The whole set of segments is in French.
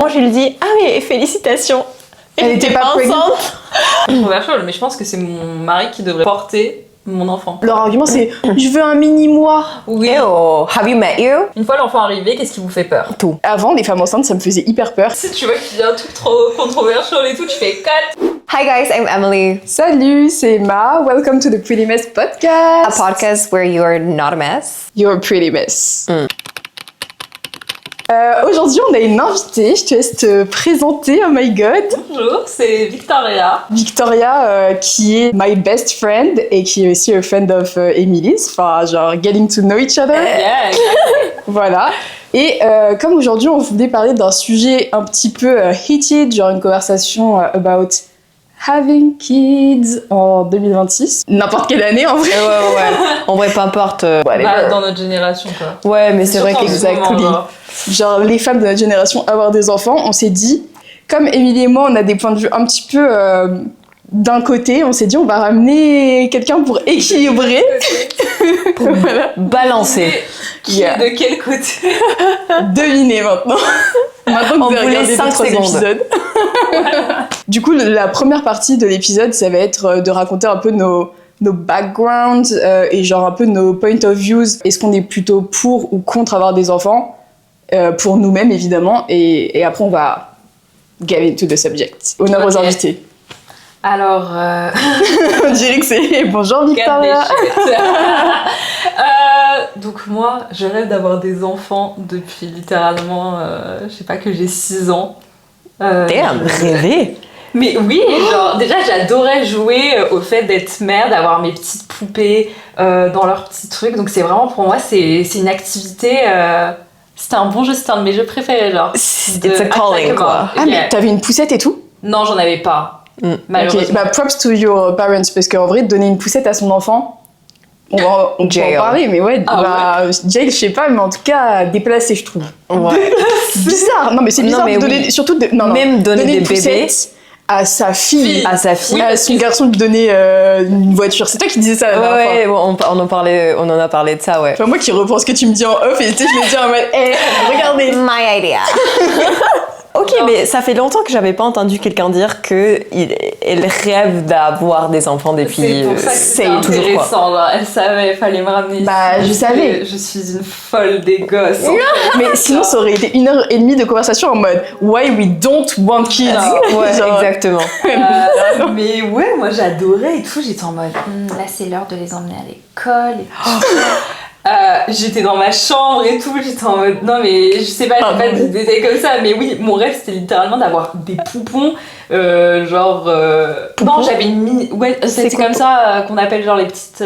Moi, je lui dis, ah oui, félicitations. Elle était pas enceinte. Controversial, mais je pense que c'est mon mari qui devrait porter mon enfant. Leur argument, c'est je veux un mini-moi. Oui. Oh, have you met you? Une fois l'enfant arrivé, qu'est-ce qui vous fait peur? Tout. Avant, les femmes enceintes, ça me faisait hyper peur. Si tu vois qu'il y a un truc trop controversial et tout, tu fais 4. Hi guys, I'm Emily. Salut, c'est Ma. Welcome to the Pretty Mess A podcast. podcast where you are not a mess. You're a pretty mess. Aujourd'hui, on a une invitée. Je te laisse te présenter. Oh my god. Bonjour, c'est Victoria. Victoria, qui est my best friend et qui est aussi a friend of Emily's. Enfin, genre, getting to know each other. Yeah, Voilà. Et comme aujourd'hui, on voulait parler d'un sujet un petit peu heated, genre une conversation about having kids en 2026. N'importe quelle année, en vrai. Ouais. En vrai, peu importe. bah, dans notre génération, quoi. Ouais, mais c'est vrai Surtout en ce qu'exactement. moment, genre. Genre, les femmes de notre génération avoir des enfants, on s'est dit, comme Émilie et moi, on a des points de vue un petit peu d'un côté, on s'est dit, on va ramener quelqu'un pour équilibrer. Voilà. Balancer. Qui est de quel côté? Devinez maintenant. Maintenant que On vous avez vous regardé laisse 5 les 3 secondes. épisodes. Du coup, la première partie de l'épisode, ça va être de raconter un peu nos backgrounds et genre un peu nos point of views. Est-ce qu'on est plutôt pour ou contre avoir des enfants pour nous-mêmes, évidemment. Et après, on va get into the subject. Honneur aux Ok. invités. Alors, On dirait que c'est bonjour Victoria. donc moi, je rêve d'avoir des enfants depuis littéralement, je sais pas, que j'ai 6 ans. Damn, rêver. Mais oui, genre déjà j'adorais jouer au fait d'être mère, d'avoir mes petites poupées dans leurs petits trucs. Donc c'est vraiment pour moi c'est une activité. C'était un bon jeu, c'était un de mes jeux préférés genre. It's a calling, quoi. Ah, mais t'avais une poussette et tout? Non, j'en avais pas. Malheureusement. Ok, bah props to your parents, parce qu'en vrai, donner une poussette à son enfant, on peut en Jail. parler, mais ouais, Ah bah, jail, je sais pas, mais en tout cas, déplacé, je trouve. Ouais. Bizarre, non mais c'est Non, bizarre mais de donner, oui. surtout de, non, Même donner une des bébés. poussette à sa fille, À sa fille. Oui, à parce son que- garçon de donner une voiture. C'est toi qui disais ça la dernière fois. Ouais, on en a parlé de ça, ouais. Enfin, moi qui reprends ce que tu me dis en off, et tu sais, je le dis en mode, regardez. My idea. Ok, Non. mais ça fait longtemps que j'avais pas entendu quelqu'un dire que elle rêve d'avoir des enfants depuis. C'est pour ça que c'est c'était toujours quoi. intéressant. Genre, elle savait, fallait me ramener. Bah, ici. je savais. Je suis une folle des gosses. en fait. Mais sinon, ça aurait été 1h30 de conversation en mode, why we don't want kids. Non. Ouais, Genre, exactement. Mais ouais, moi j'adorais et tout. J'étais en mode, là c'est l'heure de les emmener à l'école et tout. J'étais dans ma chambre et tout, j'étais en mode non mais je sais pas, j'ai pas de détails comme ça, mais oui, mon rêve c'était littéralement d'avoir des poupons, non j'avais une mini, ouais C'est c'est quoi, comme ça qu'on appelle genre les petites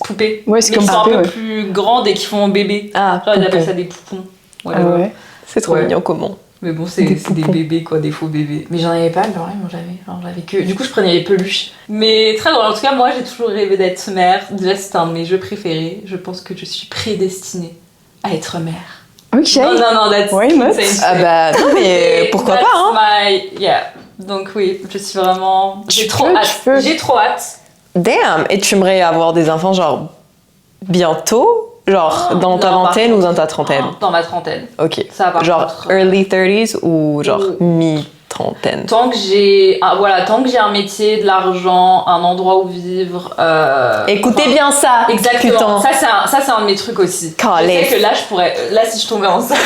poupées, Ouais, c'est mais comme qui sont poupée, un peu ouais. plus grandes et qui font bébé, Ah, genre ils appellent poupon. ça des poupons. Ouais, Ah ouais. C'est trop Ouais. mignon comment. mais bon, c'est Des des poupons. bébés, quoi, des faux bébés. Mais j'en avais pas, genre, ils m'ont jamais. Genre, j'avais que. Du coup, je prenais les peluches. Mais très drôle. En tout cas, moi, j'ai toujours rêvé d'être mère. Déjà, c'était un de mes jeux préférés. Je pense que je suis prédestinée à être mère. Ok. Non, that's. Why not? c'est- Ah bah non mais pourquoi that's pas hein. Yeah. Donc, oui, je suis vraiment. J'ai Tu trop peux, hâte. tu peux. J'ai trop hâte. Damn. Et tu aimerais avoir des enfants genre bientôt, genre Oh, dans ta non, par vingtaine ou contre. dans ta trentaine. Dans ma trentaine. Ok. Ça, par Genre contre. early 30s ou genre Ou- mi-trentaine. Tant que j'ai un métier, de l'argent, un endroit où vivre. Écoutez enfin, bien ça. Exactement. Putain. Ça c'est un de mes trucs aussi. Calais. Je sais que là je pourrais, là si je tombais enceinte,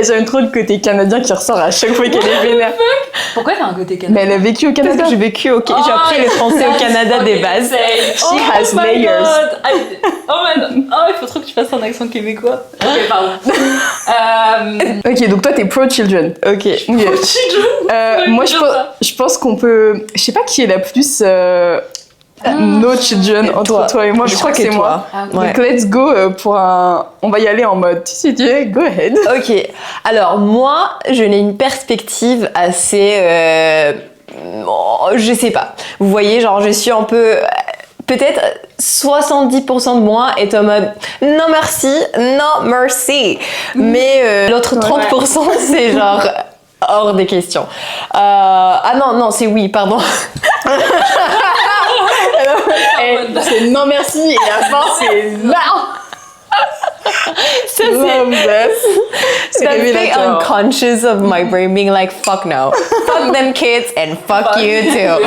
J'aime trop le côté canadien qui ressort à chaque fois qu'elle est vénère. pourquoi t'as un côté Mais canadien? elle a vécu au Parce Canada. que j'ai vécu au j'ai appris le français au Canada des bases. She has layers. Oh my god. Oh, il faut trop que tu fasses un accent québécois. Ok, pardon. Ok, donc toi t'es pro-children. Ok. Ok. Moi je pense qu'on peut. Je sais pas qui est la plus no children entre toi et moi, je crois que c'est moi. Ah, Ouais. Donc let's go pour un. On va y aller en mode. Si tu veux, go ahead. Ok. Alors moi, je n'ai une perspective assez, je sais pas. Vous voyez, genre je suis un peu, peut-être 70% de moi est en mode non merci, non merci. Mais l'autre 30% c'est genre hors des questions. Ah non, c'est oui, pardon. C'est non merci et la fin c'est non. Ça, Love that. C'est That's the révélateur. unconscious of my brain being like, fuck no. Fuck them kids and fuck you too.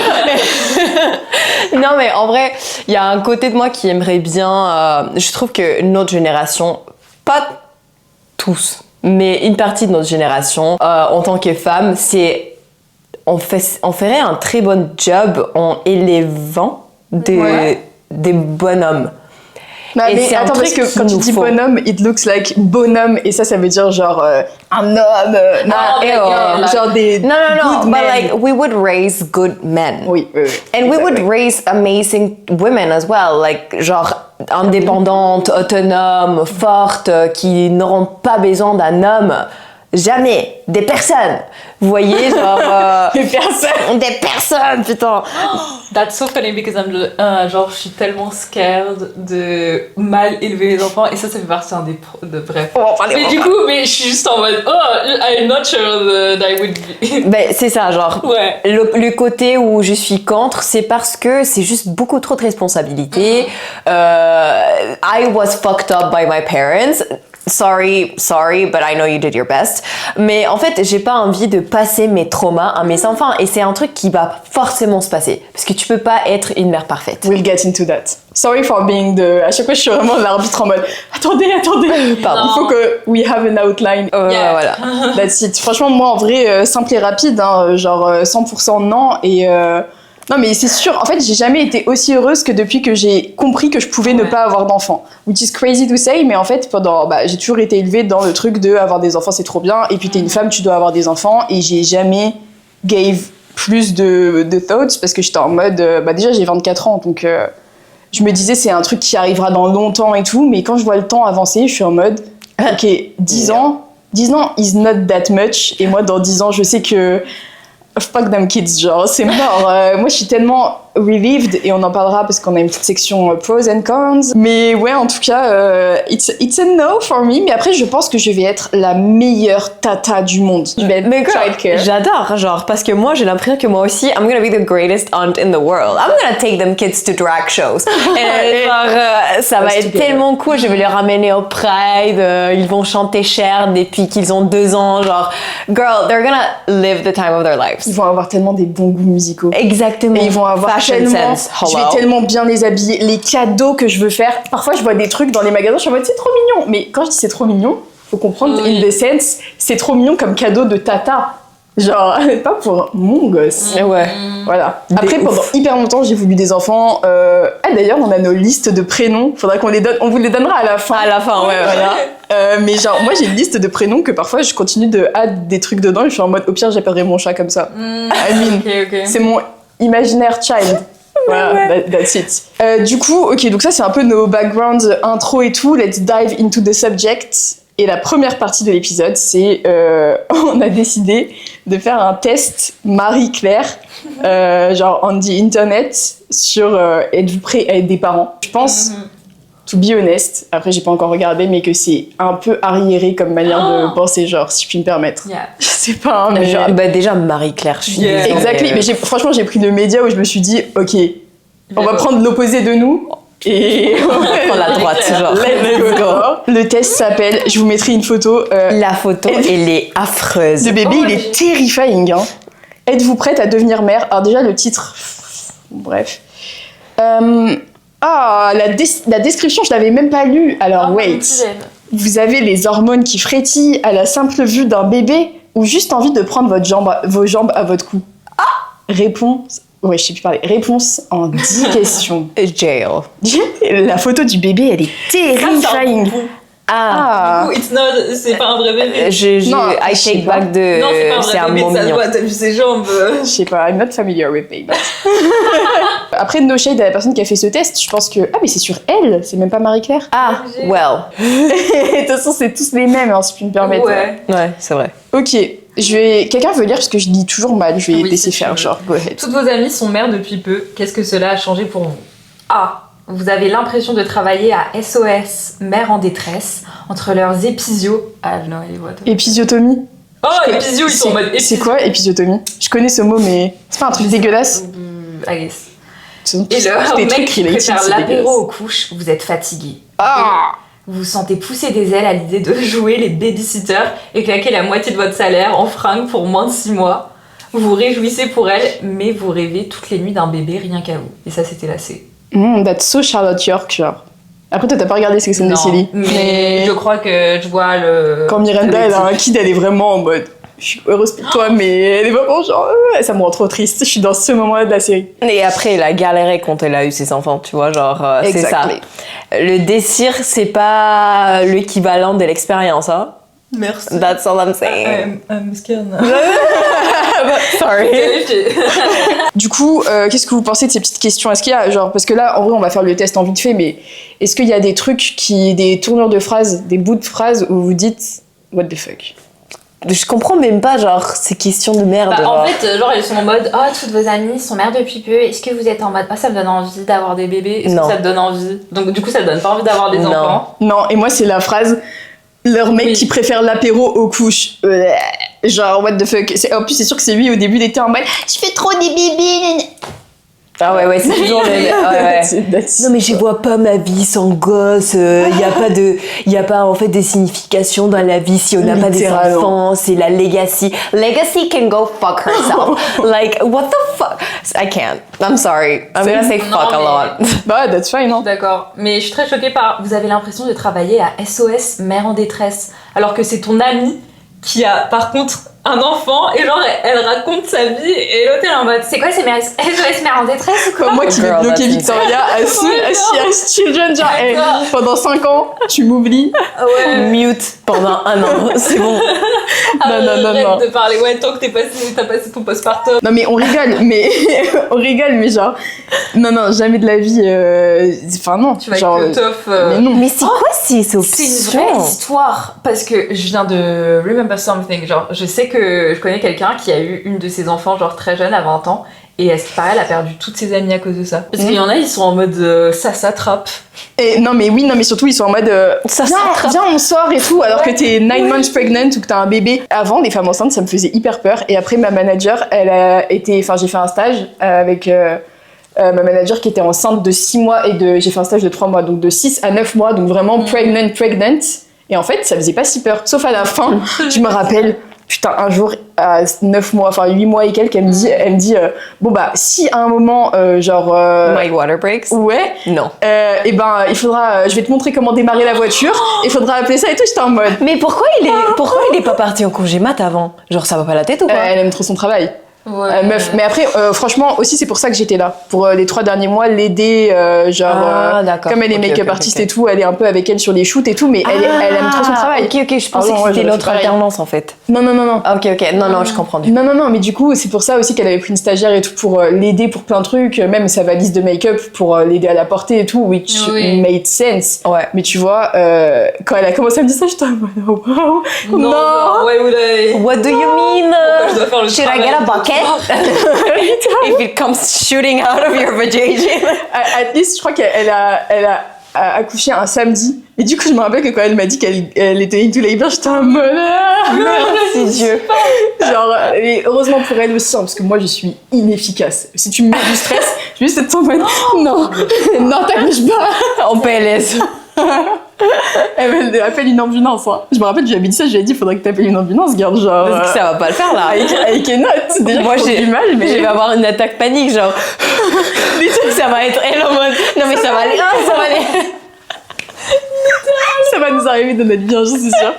Non, mais en vrai, il y a un côté de moi qui aimerait bien. Je trouve que notre génération, pas tous, mais une partie de notre génération, en tant que femme, on ferait un très bon job en élevant des bonhommes. Bah, Et mais c'est un attends, parce truc que quand qu'il tu nous dis faut. bonhomme, it looks like bonhomme, et ça veut dire genre un homme, genre des No, good but men. like, we would raise good men. Oui, oui, oui. And we would Exactly. raise amazing women as well, like genre indépendantes, autonomes, fortes, qui n'auront pas besoin d'un homme. Jamais. Des personnes. Vous voyez, genre... Les personnes. Des personnes, putain. That's so funny because genre je suis tellement scared de mal élever mes enfants et ça fait partie bref. Mais du coup, mais je suis juste en mode I'm not sure that I would be. Ben, c'est ça, genre... Ouais. Le côté où je suis contre, c'est parce que c'est juste beaucoup trop de responsabilités. I was fucked up by my parents. Sorry, but I know you did your best. Mais en fait, j'ai pas envie de passer mes traumas à mes enfants. Et c'est un truc qui va forcément se passer. Parce que tu peux pas être une mère parfaite. We'll get into that. Sorry for being à chaque fois, je suis vraiment l'arbitre en mode attendez. Pardon. Il faut que we have an outline. Yeah. Voilà. That's it. Franchement, moi, en vrai, simple et rapide, hein, genre 100% non. Et non, mais c'est sûr, en fait, j'ai jamais été aussi heureuse que depuis que j'ai compris que je pouvais ne pas avoir d'enfants. Which is crazy to say, mais en fait, j'ai toujours été élevée dans le truc de avoir des enfants, c'est trop bien. Et puis, t'es une femme, tu dois avoir des enfants. Et j'ai jamais gave plus de thoughts parce que j'étais en mode, déjà, j'ai 24 ans, donc je me disais, c'est un truc qui arrivera dans longtemps et tout. Mais quand je vois le temps avancer, je suis en mode, ok, 10 ans is not that much. Et moi, dans 10 ans, je sais que fuck them kids, genre, c'est mort. Moi, je suis tellement relieved, et on en parlera parce qu'on a une petite section pros and cons. Mais ouais, en tout cas, it's a no for me. Mais après, je pense que je vais être la meilleure tata du monde. Je vais être Mais girl, childcare. j'adore, genre, parce que moi, j'ai l'impression que moi aussi, I'm gonna be the greatest aunt in the world. I'm gonna take them kids to drag shows. Et genre, ça va être tellement cool. Je vais les ramener au Pride. Ils vont chanter Cher depuis qu'ils ont 2 ans. Genre, girl, they're gonna live the time of their lives. Ils vont avoir tellement des bons goûts musicaux. Exactement. Et ils vont avoir Fashion tellement, sense. je Hello. vais tellement bien les habiller, les cadeaux que je veux faire. Parfois, je vois des trucs dans les magasins, je suis en mode c'est trop mignon. Mais quand je dis c'est trop mignon, faut comprendre, in the sense, c'est trop mignon comme cadeau de tata. Genre, pas pour mon gosse. Ouais. Voilà. Des Après, ouf. pendant hyper longtemps, j'ai voulu des enfants. D'ailleurs, on a nos listes de prénoms. Faudra qu'on les donne. On vous les donnera à la fin. À la fin, ouais, Voilà. Mais genre, moi, j'ai une liste de prénoms que parfois, je continue de add des trucs dedans et je suis en mode, au pire, j'appellerai mon chat comme ça. I mean, Ok. c'est mon imaginaire child. Voilà, that's it. Du coup, ok, donc ça, c'est un peu nos backgrounds intro et tout. Let's dive into the subject. Et la première partie de l'épisode, c'est on a décidé de faire un test Marie-Claire, genre on the internet, sur êtes-vous prêts à être des parents. Je pense, to be honest, après j'ai pas encore regardé, mais que c'est un peu arriéré comme manière de penser, genre, si je puis me permettre. Yeah. Je sais pas, hein, mais... Genre, bah déjà, Marie-Claire, je suis Yeah. désolée. Exactly, mais franchement, j'ai pris le média où je me suis dit, ok, on va prendre l'opposé de nous. Et On va prendre la droite, genre. let's go. Le test s'appelle, je vous mettrai une photo. La photo, elle est affreuse. Le bébé, il est terrifying. Hein. Êtes-vous prête à devenir mère? Alors déjà, le titre... Bref. La description, je l'avais même pas lue. Alors, wait. Vous avez les hormones qui frétillent à la simple vue d'un bébé ou juste envie de prendre vos jambes à votre cou? Réponse... Ouais, je sais plus parler. Réponse en 10 questions. Jail. La photo du bébé, elle est terrifying. Ah. Du coup, c'est pas un vrai bébé. Non, I je sais take pas. back de. Non, c'est pas un C'est vrai un bébé, mot ça se mignon. voit, t'as vu ses jambes. Je sais pas, I'm not familiar with babies. Après, no shade à la personne qui a fait ce test, je pense que... Ah, mais c'est sur elle, c'est même pas Marie-Claire. Ah, well. De toute façon, c'est tous les mêmes, hein, si je puis me permettre. Ouais. Ouais, c'est vrai. Ok, quelqu'un veut lire parce que je lis toujours mal, je vais Oui, laisser si faire, tu veux. genre, go ahead. Toutes vos amies sont mères depuis peu. Qu'est-ce que cela a changé pour vous? A. Vous avez l'impression de travailler à SOS, mère en détresse, entre leurs épisios. Ah non, elle est what? Épisiotomie. Oh, épisios, ils sont en mode C'est épisios. quoi, épisiotomie? Je connais ce mot, mais c'est pas un truc dégueulasse. I guess. Ce sont Et tous leur des mec trucs qui related, prépare c'est l'apéro dégueulasse. aux couches, vous êtes fatigué. Ah vous vous sentez pousser des ailes à l'idée de jouer les babysitters et claquer la moitié de votre salaire en fringues pour moins de 6 mois. Vous vous réjouissez pour elle, mais vous rêvez toutes les nuits d'un bébé rien qu'à vous. Et ça, c'était lassé. That's so Charlotte York, genre. Après, toi, t'as pas regardé Sex and the City. Mais je crois que je vois le... Quand Miranda, elle a un kid, elle est vraiment en mode... Je suis heureuse pour toi, mais elle est vraiment genre... ça me rend trop triste. Je suis dans ce moment-là de la série. Et après, elle a galéré quand elle a eu ses enfants, tu vois, genre, c'est ça. Le désir, c'est pas l'équivalent de l'expérience, hein. Merci. That's all I'm saying. I'm scared now. Sorry. Du coup, qu'est-ce que vous pensez de ces petites questions? Est-ce qu'il y a, genre, parce que là, en vrai, on va faire le test en vite fait, mais est-ce qu'il y a des trucs des tournures de phrases, des bouts de phrases où vous dites what the fuck? Je comprends même pas, genre, ces questions de merde. En fait, genre, ils sont en mode, oh, toutes vos amies sont mères depuis peu, est-ce que vous êtes en mode, oh, ça me donne envie d'avoir des bébés? Est-ce que ça te donne envie? Donc, du coup, ça te donne pas envie d'avoir des enfants? Non, et moi, c'est la phrase, leur mec qui préfère l'apéro aux couches. Genre, what the fuck. En plus, c'est sûr que c'est lui, au début, il était en mode, je fais trop des bébés. Ah ouais, c'est toujours le... Non mais je vois pas ma vie sans gosse, y a pas en fait des significations dans la vie si on n'a pas des enfants, c'est la legacy. Legacy can go fuck herself. Like, what the fuck? I can't. I'm sorry. I'm gonna say fuck a lot. Bah, that's fine, non? D'accord. Mais je suis très choquée par... Vous avez l'impression de travailler à SOS Mère en détresse, alors que c'est ton amie qui a, par contre, un enfant, et genre, elle raconte sa vie, et l'autre, elle est en mode, c'est quoi ces SOS Mère en détresse ou quoi? Comme moi qui vais bloquer Victoria as children, genre, pendant 5 ans, tu m'oublies. Ouais. Mute pendant 1 an, c'est bon. Non. Arrête de parler, ouais, tant que t'as passé ton postpartum. Non mais on rigole, mais genre, non, jamais de la vie, enfin non. Tu vas genre, être tough. Mais non. Mais c'est quoi ces options? C'est une vraie histoire, parce que je viens de remember something, genre, je sais que je connais quelqu'un qui a eu une de ses enfants, genre très jeune, à 20 ans, et à ce qui paraît, elle a perdu toutes ses amies à cause de ça. Parce qu'il y en a, ils sont en mode ça s'attrape. Et non mais surtout ils sont en mode viens on sort et tout, alors que t'es 9 months pregnant ou que t'as un bébé. Avant, les femmes enceintes, ça me faisait hyper peur, et après ma manager, j'ai fait un stage avec ma manager qui était enceinte de 6 mois et j'ai fait un stage de 3 mois, donc de 6 à 9 mois, donc vraiment pregnant. Et en fait, ça faisait pas si peur, sauf à la fin. Je me rappelle, putain, un jour, à 9 mois, enfin 8 mois et quelques, elle me dit bon bah, si à un moment, My water breaks? Ouais. Non. Et ben, il faudra, je vais te montrer comment démarrer la voiture, il faudra appeler ça et tout, j'étais en mode. Mais pourquoi il est pas parti en congé mat avant? Genre, ça va pas la tête ou quoi? Elle aime trop son travail. Ouais. Meuf, mais après, franchement, aussi, c'est pour ça que j'étais là. Pour les 3 derniers mois, l'aider, comme elle est make-up artiste et tout, elle est un peu avec elle sur les shoots et tout, mais elle aime trop son travail. Ok, je pensais que c'était l'autre alternance en fait. Non. Ok, non, je comprends. Non, mais du coup, c'est pour ça aussi qu'elle avait pris une stagiaire et tout pour l'aider pour plein de trucs, même sa valise de make-up pour l'aider à la porter et tout, which made sense. Ouais. Mais tu vois, quand elle a commencé à me dire ça, j'étais en mode, oh, wow. Non. What do you mean? Je dois faire le Should I get a bucket? If it comes shooting out of your vagina. At least, je crois qu'elle a accouché un samedi. Et du coup, je me rappelle que quand elle m'a dit qu'elle était into labor, j'étais en mode Merci Dieu. Genre, et heureusement pour elle aussi, hein, parce que moi, je suis inefficace. Si tu me mets du stress, je vais juste être en mode non, t'accouches pas. En PLS. Elle appelle une ambulance. Hein. Je me rappelle, je lui avais dit ça, je lui ai dit, il faudrait que t'appelles une ambulance, garde, genre. Parce que ça va pas le faire là. Avec une note. Déjà, moi, j'ai du mal, mais je vais avoir une attaque panique, genre. Ça va être elle en mode. Non, mais ça va aller. Ça va nous arriver de notre bien, je suis sûre.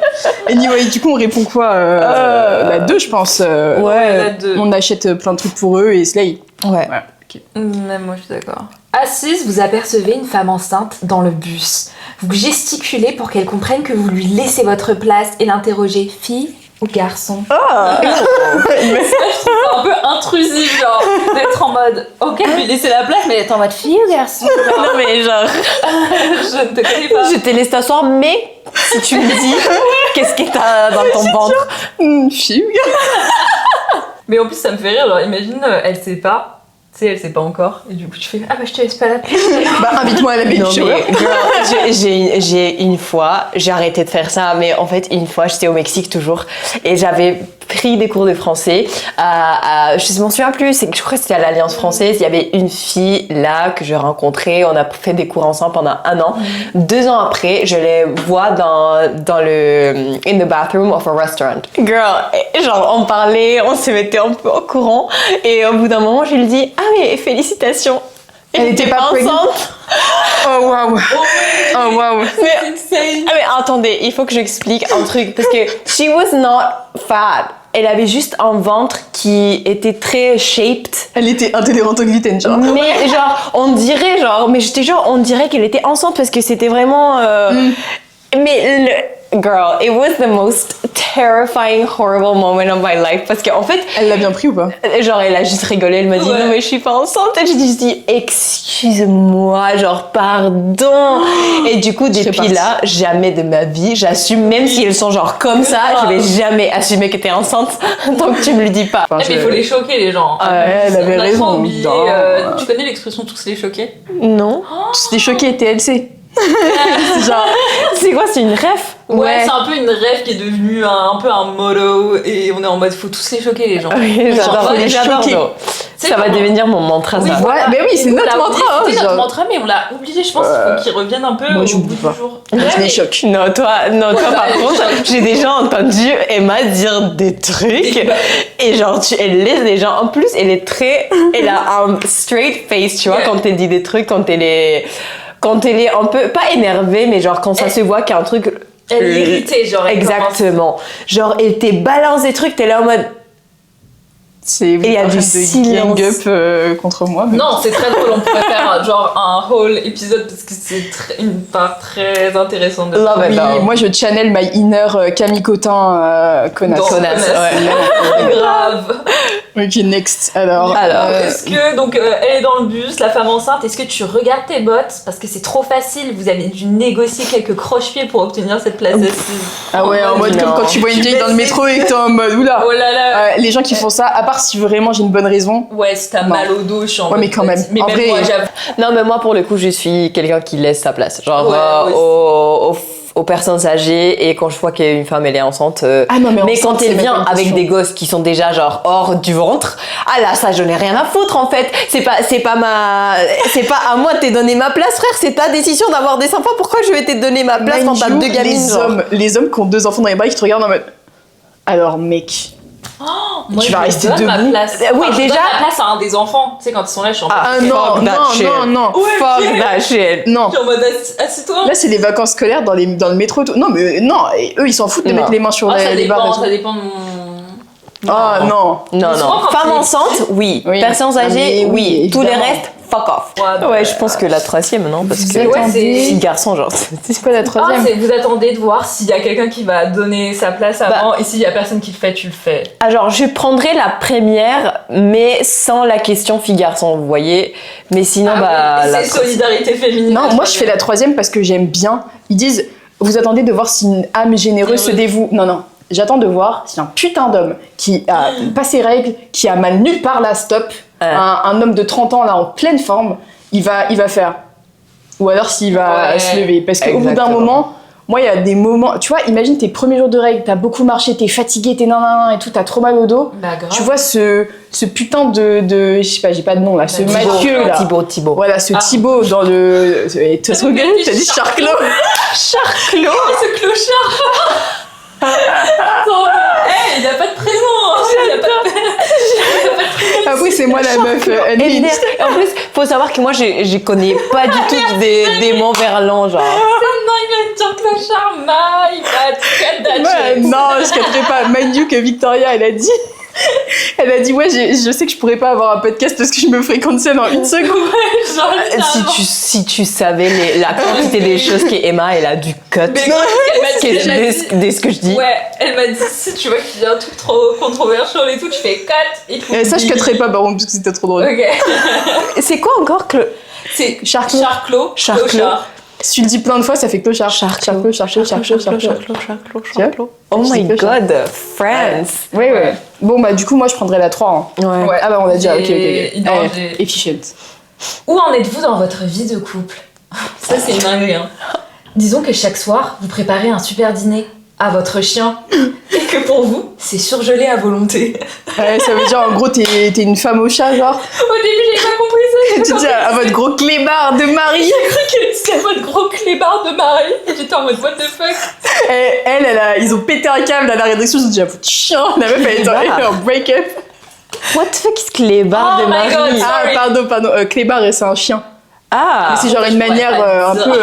Anyway, du coup, on répond quoi la 2, je pense. Ouais, la 2. On achète plein de trucs pour eux et Slay. Ouais. Ok. Même moi, je suis d'accord. Assise, vous apercevez une femme enceinte dans le bus. Vous gesticulez pour qu'elle comprenne que vous lui laissez votre place et l'interrogez, fille ou garçon. Ah. Ça, je trouve ça un peu intrusif, genre, d'être en mode, ok, lui laisser la place, mais d'être en mode fille ou garçon. Non, mais genre. Je ne te connais pas. Je te laisse t'asseoir, mais si tu me dis qu'est-ce que t'as dans ton ventre. Fille ou garçon. Mais en plus, ça me fait rire, genre, imagine, elle sait pas. sais, elle sait pas encore. Et du coup, tu fais ah bah je te laisse pas la place. Bah, invite-moi à la baby Non, shower. mais girl, j'ai une fois, j'ai arrêté de faire ça, mais en fait, une fois, j'étais au Mexique toujours, et j'avais pris des cours de français. Je m'en souviens plus, je crois que c'était à l'Alliance française. Il y avait une fille là que j'ai rencontrée, on a fait des cours ensemble pendant 1 an. 2 ans après, je les vois dans le in the bathroom of a restaurant. Girl, genre on parlait, on se mettait un peu au courant, et au bout d'un moment, je lui dis ah mais félicitations. Elle était pas enceinte. Oh waouh. Oh waouh. C'est insane. Ah mais attendez, il faut que j'explique un truc parce que she was not fat. Elle avait juste un ventre qui était très shaped. Elle était intolérante au gluten, genre. Mais genre, on dirait genre, mais je te jure, on dirait qu'elle était enceinte parce que c'était vraiment. Mais girl, it was the most terrifying, horrible moment of my life parce qu'en fait, Elle l'a bien pris ou pas? genre elle a juste rigolé, elle m'a dit non mais je suis pas enceinte, et je dis excuse-moi, genre pardon, et du coup depuis là jamais de ma vie j'assume, même si elles sont genre comme ça, je vais jamais assumer que t'es enceinte tant que tu me le dis pas. Mais il faut les choquer les gens. Elle avait raison. Oublié, tu connais l'expression tous les choquer? Non. C'était choqué, TLC. Genre, c'est quoi, c'est une ref? Ouais, c'est un peu une rêve qui est devenue un peu un motto, et on est en mode faut tous les choquer les gens. Oui, j'adore, faut les choquer. Ça va devenir mon mantra, Oui, ça. voilà. Mais oui, c'est Et notre on l'a mantra, oublié, hein, c'était notre genre. mantra, mais on l'a oublié, je pense qu'il faut qu'il revienne un peu Moi, au j'oublie bout pas. du jour. Je les choque. Non, toi par contre, j'ai déjà entendu Emma dire des trucs et genre elle laisse les gens. En plus, elle a un straight face, tu vois, quand elle dit des trucs, quand elle est un peu pas énervée, mais genre quand ça se voit qu'il y a un truc. Elle est irritée, genre. Exactement. Genre elle te balance des trucs, t'es là en mode. Et il y a du silence. Gang up contre moi. Mais... Non, c'est très drôle, on pourrait faire genre un whole épisode parce que c'est une part très intéressante de ça. Oui, moi je channel my inner Camille Cotin connasse. Connasse, ouais. Grave. Ok, next. Alors est-ce que, donc, elle est dans le bus, la femme enceinte, est-ce que tu regardes tes bottes? Parce que c'est trop facile, vous avez dû négocier quelques croche-pieds pour obtenir cette place d'assise. Ah ouais, en mode comme quand tu vois une vieille dans le métro et que t'es en mode oula. Oh là là. Les gens qui font ça, à part si vraiment j'ai une bonne raison. Ouais, si t'as mal au dos, je suis en mode. Ouais, mais quand même. Mais En même vrai, moi, j'avoue. Non, mais moi pour le coup, je suis quelqu'un qui laisse sa place. Genre Ouais, aux personnes âgées, et quand je vois qu'une femme elle est enceinte. Ah non, mais quand enceinte, c'est elle même vient pas une avec question. des gosses qui sont déjà genre hors du ventre, ah là ça je n'ai rien à foutre en fait. C'est pas à moi de te donner ma place, frère. C'est ta décision d'avoir des enfants. Pourquoi je vais te donner ma place quand t'as 2 gamines? Les hommes qui ont 2 enfants dans les bras qui te regardent en mode. Alors mec. Moi, Tu vas je rester donne ma debout. place. Oui, Enfin, je déjà. donne ma place à un des enfants. Tu sais, quand ils sont là, je suis en mode. Ah non, fuck that shit. non. Fuck that shit. Non. Je suis en mode assis-toi. Là, c'est les vacances scolaires dans le métro et tout. Non, mais non, et eux, ils s'en foutent de Non. mettre les mains sur Ah, ça les barres. et dépend, tout. ça dépend de mon. Ah non. Non, souvent, non. quand Femme t'es enceinte, oui. Oui. Personnes Ah, âgées, mais oui, oui. Tous les évidemment. restes, fuck off. Ouais, Ouais, je pense que la 3e, non? Parce que. Ouais, c'est. Si garçon, genre. C'est quoi la Ah, troisième? vous attendez de voir s'il y a quelqu'un qui va donner sa place avant, et s'il y a personne qui le fait, tu le fais. Ah, genre, je prendrais la première, mais sans la question fille-garçon, vous voyez. Mais sinon, Ah, la c'est solidarité féminine. Non, moi je fais la troisième parce que j'aime bien. Ils disent, vous attendez de voir si une âme généreuse se dévoue. Non. J'attends de voir si un putain d'homme qui a pas ses règles, qui a mal nulle part là, stop, un homme de 30 ans là en pleine forme, il va faire. Ou alors s'il va se lever. Parce qu'au bout d'un moment, moi il y a des moments, tu vois, imagine tes premiers jours de règles, t'as beaucoup marché, t'es fatigué, t'es nan et tout, t'as trop mal au dos. Bah, grave. Tu vois ce putain de je sais pas, j'ai pas de nom là, ce Mathieu là. Thibaut. Voilà, ce Thibaut dans le. T'as trop gueule, t'as dit Charclos. Charclos. Ce clochard. Hey, il a pas de prénom. Il a pas de Après, c'est moi la meuf. Et en plus, faut savoir que moi, je connais pas du tout des mots verlans, genre. Non, il va dire clochard. My bad. Ouais, non, je capterai pas. Mind you que Victoria, elle a dit ouais, je sais que je pourrais pas avoir un podcast parce que je me fréquente seule en 1 seconde. Genre, Si tu savais la quantité des choses qu'Emma, elle a dû cut. Mais non, Dès ce que je dis. Ouais, elle m'a dit si tu vois qu'il y a un truc trop controversial et tout, tu fais cut et tout. Ça, je cutterai pas, par contre, parce que c'était trop drôle. Ok. C'est quoi encore que. C'est Charclos. Charclos. Clochard. Si tu le dis plein de fois, ça fait clochard. Charclos. Oh my god, Friends. Oui. Bon, bah, du coup, moi, je prendrais la 3. Hein. Ouais. Ah, bah, on a déjà. Ok. Non, j'ai- Efficient. Où en êtes-vous dans votre vie de couple? Ça, c'est une dinguerie, hein. Disons que chaque soir, vous préparez un super dîner à votre chien et que pour vous, c'est surgelé à volonté. Ouais, ça veut dire, en gros, t'es une femme au chat, genre. Au début, j'ai pas compris ça. Tu dis à votre gros clébard de mari. J'ai cru qu'elle disait votre gros clébard de mari. Et j'étais en mode, what the fuck? Ils ont pété un câble à la rédaction. Ils ont dit, ah, votre chien. La meuf, elle est en break-up. What the fuck is clébard Oh de my Marie? God. Ah, Sorry. pardon. Clébard, c'est un chien. Ah, Mais c'est genre une je pourrais manière pas un dire. peu.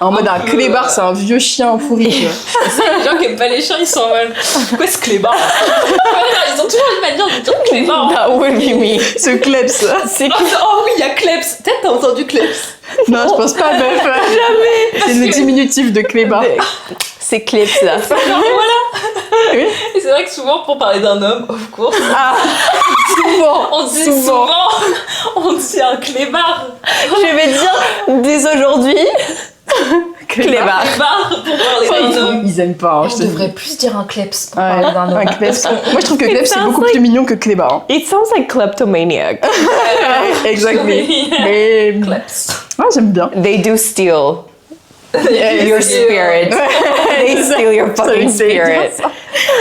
En mode, un peu, clébard, c'est un vieux chien pourri. Tu vois. Les gens qui aiment pas les chiens, ils sont en mode, pourquoi ce clébard? Ils ont toujours une manière de dire clébard. that would be me. Ce kleps. C'est Oh oui, il y a Klebs. Peut-être t'as entendu Klebs. Non, je pense pas, meuf. Jamais. C'est le diminutif de clébard. c'est clips là. Genre, voilà. Oui. Et c'est vrai que souvent, pour parler d'un homme, of course, on dit souvent, on dit un clébard. Je vais dire dès aujourd'hui clébard. Clébard pour parler d'un homme. Ils aiment pas, hein, je On te dis. devrait plus dire un kleps pour Ouais, parler d'un homme. un kleps. Moi, je trouve que kleps, c'est sounds beaucoup like- plus mignon que clébard. hein. It sounds like kleptomaniac. Exactly. Mais. Kleps. Ouais, j'aime bien. They do steal your spirit. They steal your fucking spirit.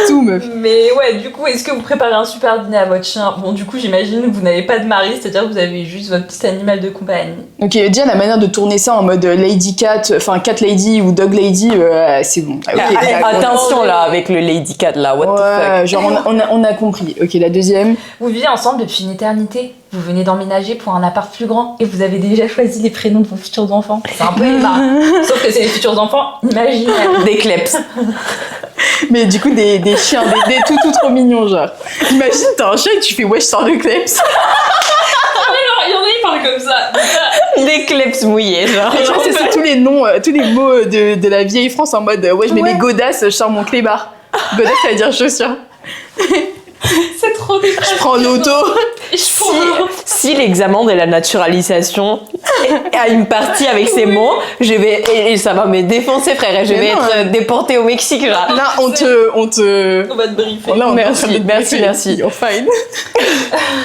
Tout, meuf. Mais ouais, du coup, est-ce que vous préparez un super dîner à votre chien? Bon, du coup, j'imagine que vous n'avez pas de mari, c'est-à-dire que vous avez juste votre petit animal de compagnie. Ok, déjà la manière de tourner ça en mode Lady Cat, enfin Cat Lady ou Dog Lady, c'est bon. Ok, d'accord. Attention là avec le Lady Cat là, what the Ouais, fuck. genre on a compris. Ok, la deuxième. Vous vivez ensemble depuis une éternité. Vous venez d'emménager pour un appart plus grand et vous avez déjà choisi les prénoms de vos futurs enfants. C'est un peu Emma. Sauf que c'est les futurs enfants imaginaires. Des clips. Mais du coup, des chiens, des tout trop mignons, genre. Imagine, t'as un chien et tu fais ouais, je sors de kleps. Alors, il y en a, ils parlent comme ça. Des clips mouillés genre. Et genre, c'est ça, tous les noms, tous les mots de la vieille France en mode ouais, je mets mes godasses, je sors mon clébard. Godasses, ça veut dire chaussure. C'est trop dépressif. Je prends l'auto. Si l'examen de la naturalisation a une partie avec ces mots, je vais et ça va me défoncer frère et je Mais vais non, être déportée au Mexique genre. Là, on te. On va te briefer. Là, on est en train de te Merci, briefer. merci. You're fine.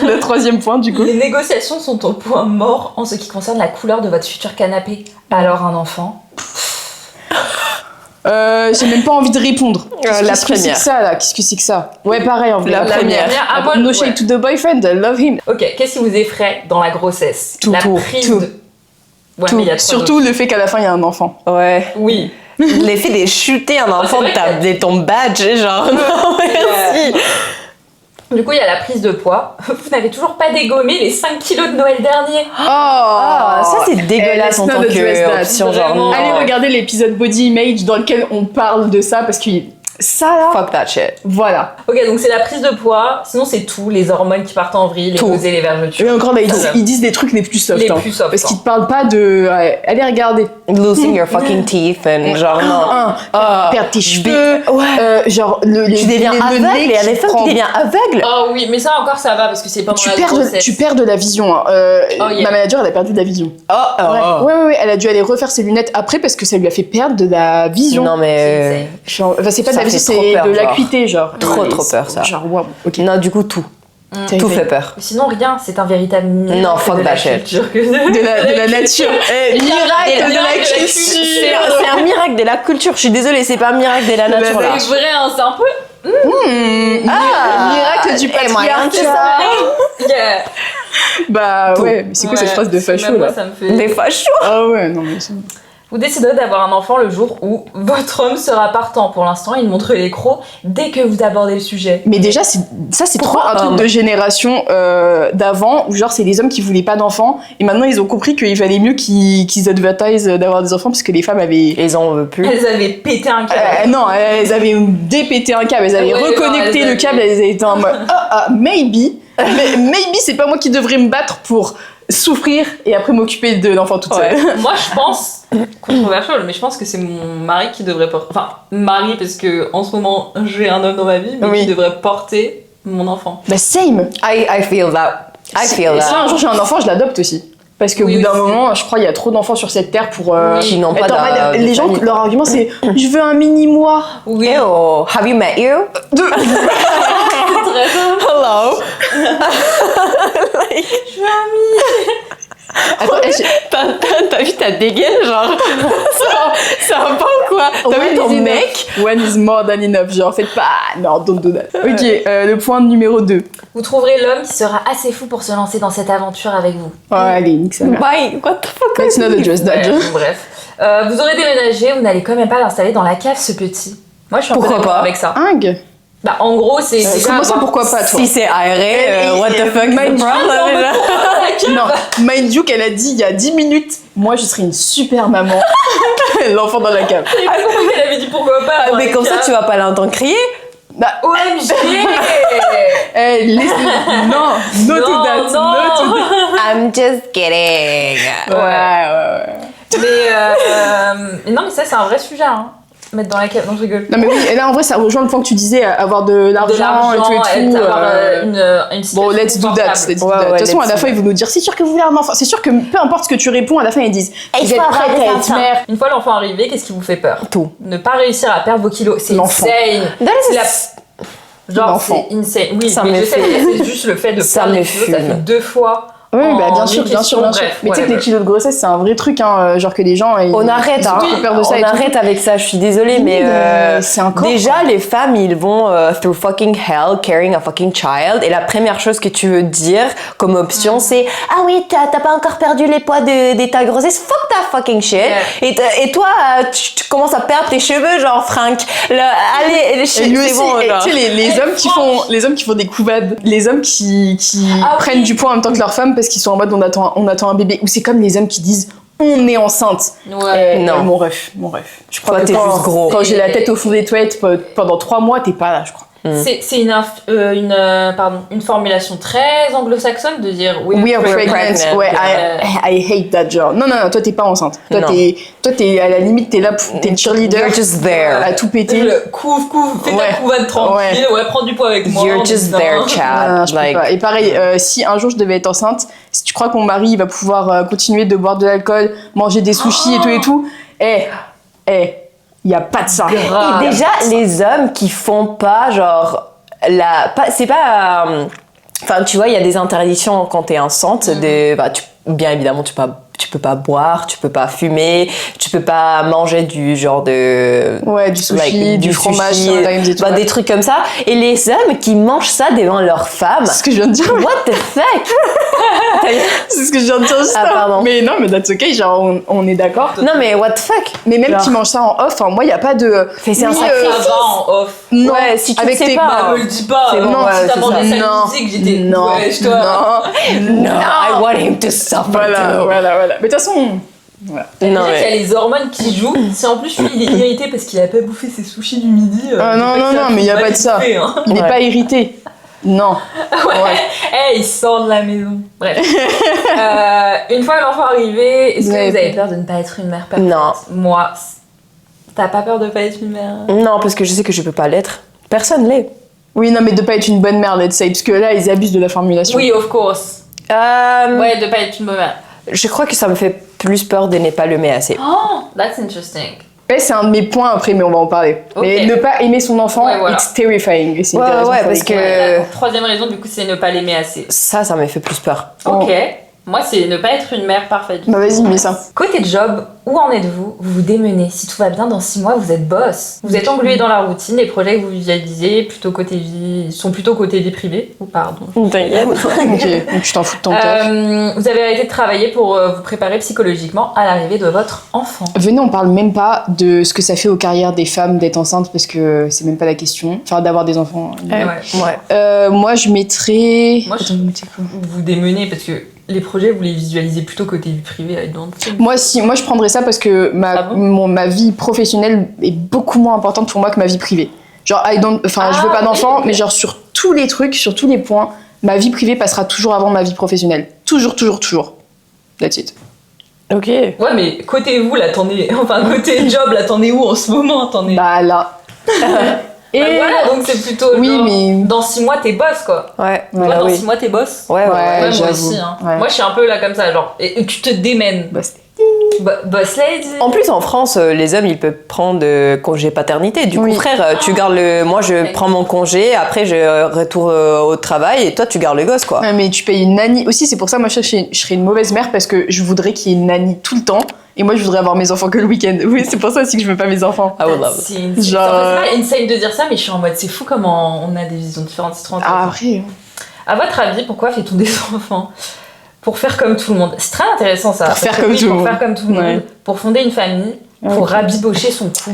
Le troisième point, du coup. Les négociations sont au point mort en ce qui concerne la couleur de votre futur canapé. Alors un enfant. J'ai même pas envie de répondre. La Qu'est-ce que c'est première. que ça là? Qu'est-ce que c'est que ça? Ouais, pareil en vrai. La première. Ah, moi, No ouais. shade to the boyfriend, I love him. Ok, qu'est-ce qui vous effraie dans la grossesse? Tout, La tout, prise tout. de... Ouais, Tout. mais il y a trois Surtout le fait qu'à la fin il y a un enfant. Ouais. autres. Oui. L'effet de chuter un enfant c'est vrai de ton badge genre non merci. Du coup, il y a la prise de poids. Vous n'avez toujours pas dégommé les 5 kilos de Noël dernier. Ah, ça c'est dégueulasse en let's tant not address that. qu'option genre Vraiment. non. Allez regarder l'épisode Body Image dans lequel on parle de ça parce que ça là, Fuck that shit. voilà. Ok, donc c'est la prise de poids. Sinon, c'est tout. Les hormones qui partent en vrille, les Tout. nausées, les vergetures. Et encore là, Ça. ils disent des trucs les plus soft. Les hein. plus soft, Parce hein. qu'ils te parlent pas de. Ouais, allez regarder. Losing your fucking teeth and genre non. Perdre tes cheveux. Genre Tu deviens aveugle, il y a des femmes qui deviennent aveugles. Oh oui, mais ça encore ça va parce que c'est pendant la grossesse. Tu perds de la vision. hein. Oh, yeah. Ma manager, elle a perdu de la vision. Ouais, elle a dû aller refaire ses lunettes après parce que ça lui a fait perdre de la vision. Non mais Genre, enfin, c'est pas de Ça la vision, fait trop c'est peur, de genre. l'acuité, genre. Trop, Ouais, trop c'est- peur, ça. Genre, waouh, ok. non du coup tout Terrible. fait peur. Sinon rien, c'est un véritable miracle Non, fuck de la that shit. culture que De la nature. Miracle de la C'est culture. un miracle de la culture. Je suis désolée, c'est pas un miracle de la nature là. C'est vrai, hein, c'est un peu. Miracle du patriarcat. Yeah. Bah ouais, mais c'est quoi cette phrase de facho Même moi, là? ça me fait. Des fachos. Ah ouais, non mais c'est... Vous décidez d'avoir un enfant le jour où votre homme sera partant. Pour l'instant, il montre les crocs dès que vous abordez le sujet. Mais déjà, c'est trop Pourquoi un truc homme de génération d'avant, où genre c'est les hommes qui voulaient pas d'enfants, et maintenant ils ont compris qu'il valait mieux qu'ils advertisent d'avoir des enfants, parce que les femmes avaient... Ils en veulent plus. Elles avaient pété un câble. non, elles avaient dépété un câble, elles avaient Ouais, reconnecté non, le elles câble, elles étaient en mode maybe, mais maybe c'est pas moi qui devrais me battre pour souffrir et après m'occuper de l'enfant toute seule. Moi, je pense, controversial, mais je pense que c'est mon mari qui devrait porter. Enfin, mari, parce que en ce moment, j'ai un homme dans ma vie, mais Oui. qui devrait porter mon enfant. Bah same. I feel that. I feel Et si un that. jour j'ai un enfant, je l'adopte aussi. Parce qu'au bout d'un moment, je crois, il y a trop d'enfants sur cette terre pour. Qui n'ont pas être en mode- Les gens, leur argument, c'est je veux un mini-moi. Oui. Hey, oh, have you met you? Hello. Je veux un mini. Attends, T'as vu ta dégaine, genre ça va pas ou quoi? T'as vu ton mec? One is more than enough. Genre, faites pas. Non, don't do that. Ok, le point numéro 2. Vous trouverez l'homme qui sera assez fou pour se lancer dans cette aventure avec vous. Oh, allez, nique sa mère. Bye. What the fuck? Let's not address that. Ouais, bref. Vous aurez déménagé, vous n'allez quand même pas l'installer dans la cave, ce petit. Moi, je suis un peu Pourquoi d'accord pas avec ça. Ingue. Bah, en gros, c'est déjà Comment ça, avoir- pourquoi pas, toi? Si c'est aéré, what the fuck is Mind the you, problem? Non, mind you qu'elle a dit il y a 10 minutes, moi je serais une super maman. L'enfant dans la cave. J'ai pas compris qu'elle avait dit pourquoi pas. Mais comme ça, tu vas pas l'entendre crier. Bah, OMG. laisse non, no to that, non. no to that. I'm just kidding. Ouais. Mais non, mais ça, c'est un vrai sujet, hein. Mettre dans la cave. Non, je rigole. Non mais oui, et là en vrai ça rejoint le point que tu disais, avoir de De l'argent et tout et tout. avoir une situation Bon, let's do that. confortable. Let's do that. De toute façon, à la fin, ils vont nous dire c'est sûr que vous voulez un enfant. C'est sûr que peu importe ce que tu réponds, à la fin, ils disent vous êtes prête à être mère. Une fois l'enfant arrivé, qu'est-ce qui vous fait peur? Tout. Ne pas réussir à perdre vos kilos. C'est L'enfant. insane. C'est la- Genre, L'enfant. c'est insane. Oui, Ça mais me je sais, fait- mais c'est juste le fait de Ça perdre me les kilos, ça fume. fait 2 fois. Oui, bah bien en sûr, une bien question, sûr, bien sûr. bref, Mais tu sais que les whatever. kilos de grossesse, c'est un vrai truc, hein. Genre que les gens. On arrête, hein. Ils ont peur de ça On et tout. arrête avec ça, je suis désolée, mais c'est un corps, déjà les femmes, ils vont through fucking hell carrying a fucking child, et la première chose que tu veux dire comme option, c'est ah oui, t'as pas encore perdu les poids de ta grossesse, fuck that fucking shit. Et toi, tu commences à perdre tes cheveux, genre Frank. Allez, Et lui c'est aussi, bon, et genre. tu sais, les hommes qui font des couvades, les hommes qui Ah prennent oui. du poids en même temps que leurs femmes parce qu'ils sont en mode on attend un bébé. Ou c'est comme les hommes qui disent on est enceinte. Ouais. Non. Mon ref. Je crois Toi, que t'es juste gros. quand j'ai la tête au fond des toilettes pendant 3 mois, t'es pas là, je crois. C'est une formulation très anglo-saxonne de dire We are pregnant. pregnant. Ouais, I hate that genre. Non, toi t'es pas enceinte. Toi Non. t'es à la limite, t'es là, t'es cheerleader. You're just there. À tout péter. Couvre, fais Ouais. ta couvade tranquille, ouais, prends du poids avec moi. You're just disant. there, Ah, Chad. je peux Like, pas. Et pareil, si un jour je devais être enceinte, si tu crois que mon mari il va pouvoir continuer de boire de l'alcool, manger des sushis et tout, il y a pas de ça. et déjà, les hommes qui font pas, genre, c'est pas. Enfin, tu vois, il y a des interdictions quand t'es enceinte. Bien évidemment, tu peux pas boire, tu peux pas fumer, tu peux pas manger du genre de. Ouais, du sushi, du fromage, sushi, sometimes et tout. des trucs comme ça. Et les hommes qui mangent ça devant leurs femmes. C'est ce que je viens de dire. What the fuck? C'est ce que je viens de dire juste Ah, avant. pardon. Mais non, mais that's okay, genre on est d'accord. Non, mais what the fuck? Mais même Genre. qui mange ça en off, hein, moi il y a pas de. C'est un Oui, sacrifice. Ça va en off. Non, Ouais, si tu avec le sais tes- pas. Bah, me le dis pas. C'est bon, non, ouais, si t'as c'est mangé ça. ça Non. musique, j'étais. Non, Ouais, je dois. No, I want him to suffer Voilà. too. Mais de toute façon, voilà. Non, Déjà mais- qu'il y a les hormones qui jouent. Si en plus lui il est irrité parce qu'il a pas bouffé ses sushis du midi. Ah, non, c'est pas que ça mais il y a va pas de ça. bouffer, hein. Il est Ouais. pas irrité. Non. Ouais. Il sort de la maison. Bref. Une fois l'enfant arrivé, est-ce que vous avez peur de ne pas être une mère parfaite? Non. Moi, t'as pas peur de pas être une mère? Non, parce que je sais que je peux pas l'être. Personne l'est. Oui, non, mais de pas être une bonne mère, let's say, parce que là, ils abusent de la formulation. Oui, of course. Ouais, de pas être une bonne mère. Je crois que ça me fait plus peur de ne pas l'aimer assez. Oh, that's interesting. Ouais, c'est un de mes points après, mais on va en parler. Ok. Mais ne pas aimer son enfant, Ouais, voilà. it's terrifying. Et c'est Ouais, intéressant ouais, pour parce les- que- La troisième raison, du coup, c'est ne pas l'aimer assez. Ça me fait plus peur. Ok. Moi, c'est ne pas être une mère parfaite. Bah vas-y, mets ça. Côté job, où en êtes-vous? Vous vous démenez. Si tout va bien, dans 6 mois, vous êtes boss. Vous êtes englué dans la routine. Les projets que vous visualisez sont plutôt côté vie privée. Ou pardon. T'inquiète. Ok, donc tu t'en fous de ton taf. Vous avez arrêté de travailler pour vous préparer psychologiquement à l'arrivée de votre enfant. Venez, on parle même pas de ce que ça fait aux carrières des femmes d'être enceintes, parce que c'est même pas la question. Enfin, d'avoir des enfants. Ouais. Moi, je mettrais... Moi, je- Attends, vous mettez quoi Vous vous démenez parce que les projets, vous les visualisez plutôt côté vie privée. I don't think. Moi, je prendrais ça parce que Ah bon ma vie professionnelle est beaucoup moins importante pour moi que ma vie privée. Genre, je veux pas ok, d'enfant, ok. mais genre sur tous les trucs, sur tous les points, ma vie privée passera toujours avant ma vie professionnelle. Toujours. That's it. Ok. Ouais, mais côté vous, là, côté job, là, t'en es où en ce moment? T'en es... Bah là. Et voilà, donc c'est plutôt oui, genre, mais dans 6 mois t'es boss quoi. Ouais. Toi, voilà, dans oui. 6 mois t'es boss. Ouais. Moi j'avoue. aussi. Hein. Ouais. Moi je suis un peu là comme ça, genre, et tu te démènes. Boss lady. En plus, en France, les hommes, ils peuvent prendre congé paternité. Du coup, Oui. frère, tu gardes moi, je prends mon congé, après, je retourne au travail et toi, tu gardes le gosse, quoi. Ouais, mais tu payes une nanny aussi, c'est pour ça moi je serais une mauvaise mère parce que je voudrais qu'il y ait une nanny tout le temps et moi je voudrais avoir mes enfants que le week-end. Oui, c'est pour ça aussi que je veux pas mes enfants. I would love it. C'est insane. Genre, C'est pas insane de dire ça, mais je suis en mode c'est fou comment on a des visions différentes. C'est trop Ah, intéressant. après. À votre avis, pourquoi fait-on des enfants? Pour faire comme tout le monde. C'est très intéressant ça. Pour faire Parce que comme oui, tout le pour monde. faire comme tout le monde. Ouais. Pour fonder une famille. Pour Ok. rabibocher son cou.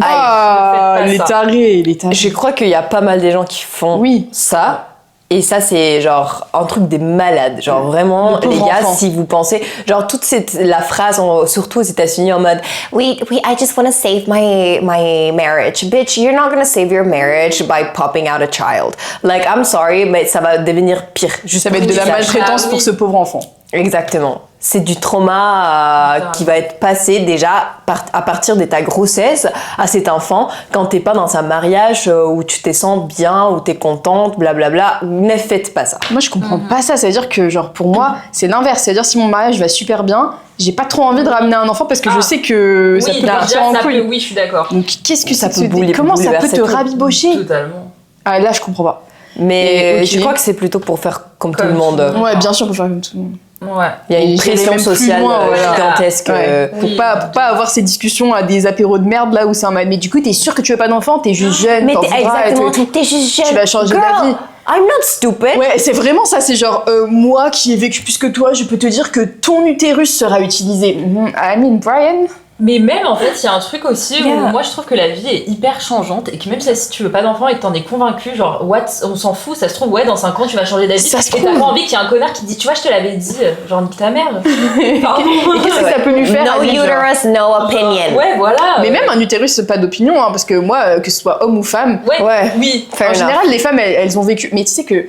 Ah, Ne les faites pas ça. tarés, les tarés. Je crois qu'il y a pas mal des gens qui font Oui. ça. Et ça, c'est genre un truc des malades. Genre vraiment, Le pauvre les gars, enfant. si vous pensez, genre la phrase, surtout aux États-Unis, en mode we I just want to save my marriage. Bitch, you're not gonna save your marriage by popping out a child. Like, I'm sorry, mais ça va devenir pire. Juste Ça va être de la maltraitance pour ce pauvre enfant. Exactement. C'est du trauma qui va être passé déjà à partir de ta grossesse à cet enfant quand t'es pas dans un mariage où tu te sens bien, où t'es contente, blablabla. Ne faites pas ça. Moi, je comprends pas ça. C'est-à-dire que, genre, pour moi, c'est l'inverse. C'est-à-dire, si mon mariage va super bien, j'ai pas trop envie de ramener un enfant parce que je sais que ça peut partir en couille. Oui, je suis d'accord. Donc, qu'est-ce que Ça ça peut peut comment ça peut bouleverser te tout. rabibocher? Totalement. Ah, là, je comprends pas. Mais Et, ok. je crois que c'est plutôt pour faire comme tout Comme le monde. tout. Ouais, bien sûr, pour faire comme tout le monde. Ouais. Il y a Et une j'irais pression même plus sociale loin, voilà. gigantesque. Ouais. Oui. Pour pas avoir ces discussions à des apéros de merde là où c'est un mal. Mais du coup, t'es sûr que tu veux pas d'enfant? T'es juste jeune, Mais t'en t'es voudras et tout et tout. t'es juste jeune. Tu vas changer Girl, ta vie. I'm not stupid. Ouais, c'est vraiment ça. C'est genre, moi qui ai vécu plus que toi, je peux te dire que ton utérus sera utilisé. I mean, Brian. Mais même en fait, il y a un truc aussi où Yeah. moi je trouve que la vie est hyper changeante et que même si tu veux pas d'enfant et que t'en es convaincu, genre, what, on s'en fout, ça se trouve, ouais, dans 5 ans tu vas changer d'avis. Ça se Et t'as trouve. pas envie qu'il y ait un connard qui te dit, tu vois, je te l'avais dit, genre, nique ta mère. Pardon. Et qu'est-ce que ça peut lui faire No à lui, genre uterus, no opinion. Ouais, voilà. Mais même un utérus, pas d'opinion, hein, parce que moi, que ce soit homme ou femme, Ouais, Ouais. oui. Fair en enough. général, les femmes, elles ont vécu. Mais tu sais que,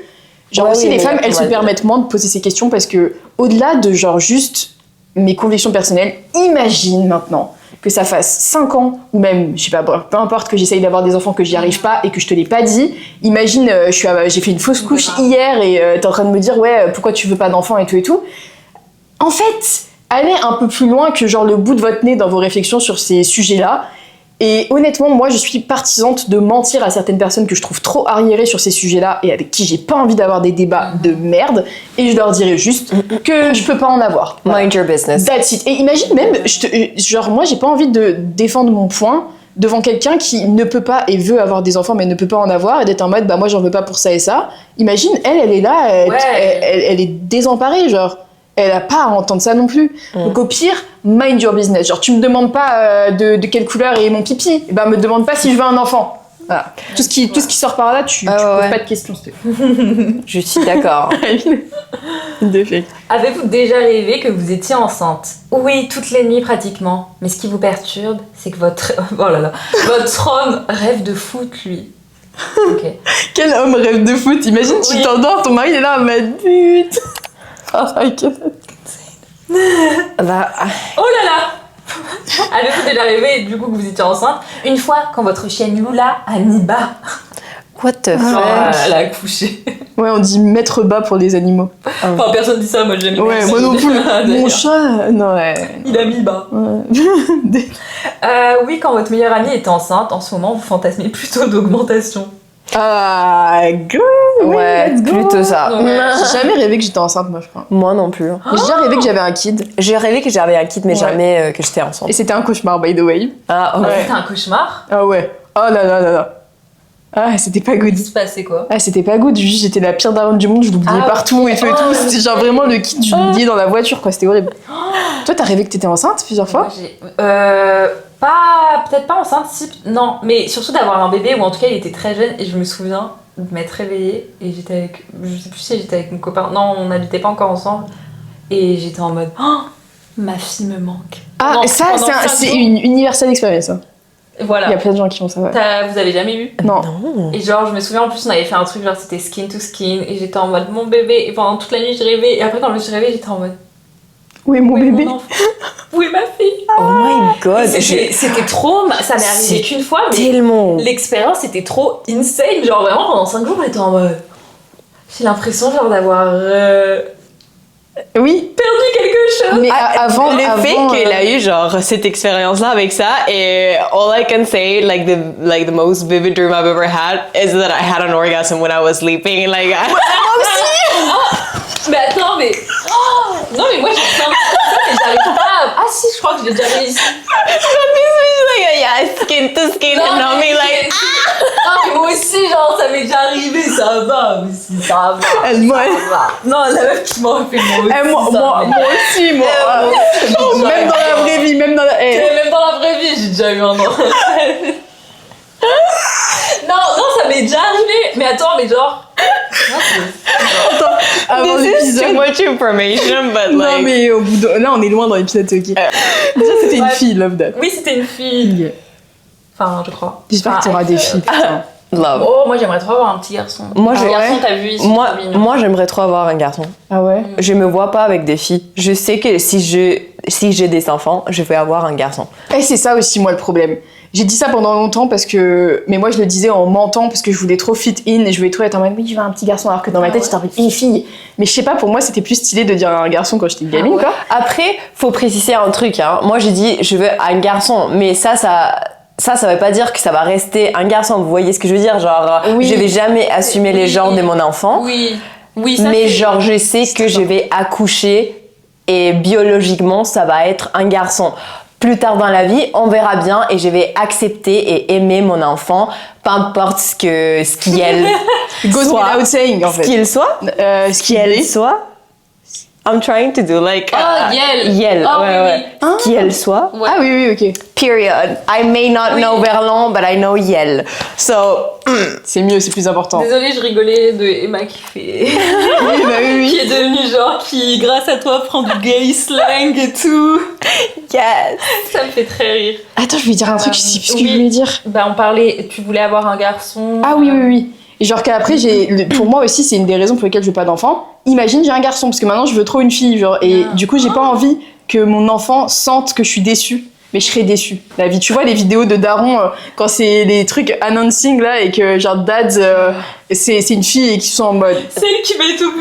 genre Ouais, aussi, oui, les mais femmes, elles se ouais. permettent moins de poser ces questions parce que, au-delà de genre juste mes convictions personnelles, imagine maintenant que ça fasse 5 ans, ou même, je sais pas, peu importe que j'essaye d'avoir des enfants, que j'y arrive pas et que je te l'ai pas dit. Imagine, j'ai fait une fausse couche hier et t'es en train de me dire, ouais, pourquoi tu veux pas d'enfant et tout et tout. En fait, allez un peu plus loin que genre le bout de votre nez dans vos réflexions sur ces sujets-là. Et honnêtement, moi, je suis partisante de mentir à certaines personnes que je trouve trop arriérées sur ces sujets-là et avec qui j'ai pas envie d'avoir des débats de merde. Et je leur dirais juste que je peux pas en avoir. Voilà. Mind your business. That's it. Et imagine même, genre moi, j'ai pas envie de défendre mon point devant quelqu'un qui ne peut pas et veut avoir des enfants mais ne peut pas en avoir et d'être en mode, bah moi, j'en veux pas pour ça et ça. Imagine, elle est là, Ouais. elle est désemparée, genre. Elle a pas à entendre ça non plus. Donc au pire, mind your business. Genre tu me demandes pas de quelle couleur est mon pipi, et ben me demande pas si je veux un enfant. Voilà. Tout ce qui sort par là, tu Ah poses ouais. pas de questions. s'il te plaît. Je suis d'accord. De fait. Avez-vous déjà rêvé que vous étiez enceinte? Oui, toutes les nuits pratiquement. Mais ce qui vous perturbe, c'est que votre homme rêve de foot, lui. Ok. Quel homme rêve de foot? Imagine, tu Oui. t'endors, ton mari est là en mode but. Oh my god. Bah, Oh là là. Avez-vous déjà rêvé du coup que vous étiez enceinte une fois quand votre chienne Lula a mis bas? what the Genre, fuck? elle a accouché. Ouais, on dit mettre bas pour les animaux. Enfin, personne dit ça, moi j'ai jamais Ouais, dit. moi non plus. D'ailleurs. Mon chat, non, ouais. Il a mis bas. Ouais. Oui, quand votre meilleure amie est enceinte, en ce moment, vous fantasmez plutôt d'augmentation. Ah, good. Ouais, let's go. plutôt ça. Ouais. J'ai jamais rêvé que j'étais enceinte, moi, je crois. Moi non plus. J'ai déjà rêvé que j'avais un kid. J'ai rêvé que j'avais un kid, mais Ouais. jamais que j'étais enceinte. Et c'était un cauchemar, by the way. Ah, Ah, ouais. C'était un cauchemar. Ah ouais. Oh là là là là. Ah, c'était pas good. Il se passait quoi? Ah, c'était pas good. Juste, j'étais la pire daronne du monde. Je l'oubliais Ah, partout et tout et oh, tout. C'était genre vraiment le kid, je l'oubliais dans la voiture, quoi. C'était horrible. Toi, t'as rêvé que t'étais enceinte plusieurs fois? Moi, peut-être pas enceinte, si, non, mais surtout d'avoir un bébé, ou en tout cas il était très jeune, et je me souviens de m'être réveillée, et j'étais avec, je sais plus si j'étais avec mon copain, non, on n'habitait pas encore ensemble, et j'étais en mode, oh, ma fille me manque. Ah, Pendant- ça, pendant 5 c'est jours. une universelle expérience. Hein. Voilà. Il y a plein de gens qui font ça, ouais. Vous avez jamais eu? Non. Non. Et genre, je me souviens en plus, on avait fait un truc, genre c'était skin to skin, et j'étais en mode mon bébé, et pendant toute la nuit je rêvais, et après quand je me suis réveillée, j'étais en mode Oui, mon oui, bébé. mon enfant. où est ma fille? Oh my god. C'était trop, ça m'est arrivé C'est qu'une fois, mais tellement. l'expérience était trop insane. Genre vraiment pendant 5 jours, j'étais en mode. J'ai l'impression genre d'avoir Oui. perdu quelque chose. Mais avant, le fait avant, qu'elle a eu genre cette expérience là avec ça et all I can say like the most vivid dream I've ever had is that I had an orgasm when I was sleeping like Mais attends, mais. Oh non, mais moi j'ai fait un truc comme ça, mais j'arrive pas. Ah si, je crois que je l'ai déjà réussi. like yeah skin to skin Non, and mais, me like non, mais moi aussi, genre, ça m'est déjà arrivé, ça va. Mais si, ça va. moi, Ça va. Non, la meuf qui m'a fait moi aussi. moi aussi, moi. Même dans la vraie vie, même dans la. Même dans la vraie vie, j'ai déjà eu un enfant. Non, ça m'est déjà arrivé. Mais attends, mais genre. Avant this is l'épisode. too much information but Non, like mais au bout de. Là, on est loin dans l'épisode, ok. Déjà, c'était une Ouais. fille, Love That. Oui, c'était une fille. Enfin, je crois. J'espère que tu auras des filles, putain. love. Oh, moi j'aimerais trop avoir un petit garçon. Moi, un je- garçon, ouais. t'as vu, ils sont trop mignons. Moi j'aimerais trop avoir un garçon. Ah ouais? Je me vois pas avec des filles. Je sais que si j'ai des enfants, je vais avoir un garçon. Et c'est ça aussi, moi, le problème. J'ai dit ça pendant longtemps parce que. Mais moi, je le disais en mentant parce que je voulais trop fit in et je voulais trop être en mode oui, je veux un petit garçon. Alors que dans ma tête, ouais. j'étais en mode une fille. Mais je sais pas, pour moi, c'était plus stylé de dire un garçon quand j'étais gamine, ouais. quoi. Après, faut préciser un truc. Hein. Moi, j'ai dit je veux un garçon, mais ça veut pas dire que ça va rester un garçon. Vous voyez ce que je veux dire? Genre, Oui. je vais jamais assumer les Oui. genres de mon enfant, Oui, ça mais c'est- genre, je sais que je vais accoucher et biologiquement, ça va être un garçon. Plus tard dans la vie, on verra bien et je vais accepter et aimer mon enfant, peu importe ce qu'il Goes soit. without saying, en Ce fait. qu'il soit. Ce qu'il est. soit. I'm trying to do like. Oh, Yel. Yel, Oh, ouais, oui, ouais. oui. Ce qu'elle soit. Ouais. Ah oui, ok. Period. I may not Oui. know Verlan, but I know Yel. So, C'est mieux, c'est plus important. Désolée, je rigolais de Emma qui fait. Oui, bah oui, qui oui. est devenue genre qui, grâce à toi, prend du gay slang et tout. yes. Ça me fait très rire. Attends, je vais dire un truc, je sais plus ce que oui. je voulais dire. Bah, on parlait, tu voulais avoir un garçon. Ah oui, oui, oui. Et genre qu'après, pour moi aussi, c'est une des raisons pour lesquelles je veux pas d'enfant. Imagine, j'ai un garçon, parce que maintenant, je veux trop une fille, genre. Et du coup, j'ai pas envie que mon enfant sente que je suis déçue. Mais je serais déçue. La vie, tu vois les vidéos de Daron quand c'est les trucs announcing là et que genre dads c'est une fille et qui sont en mode Celle qui met tout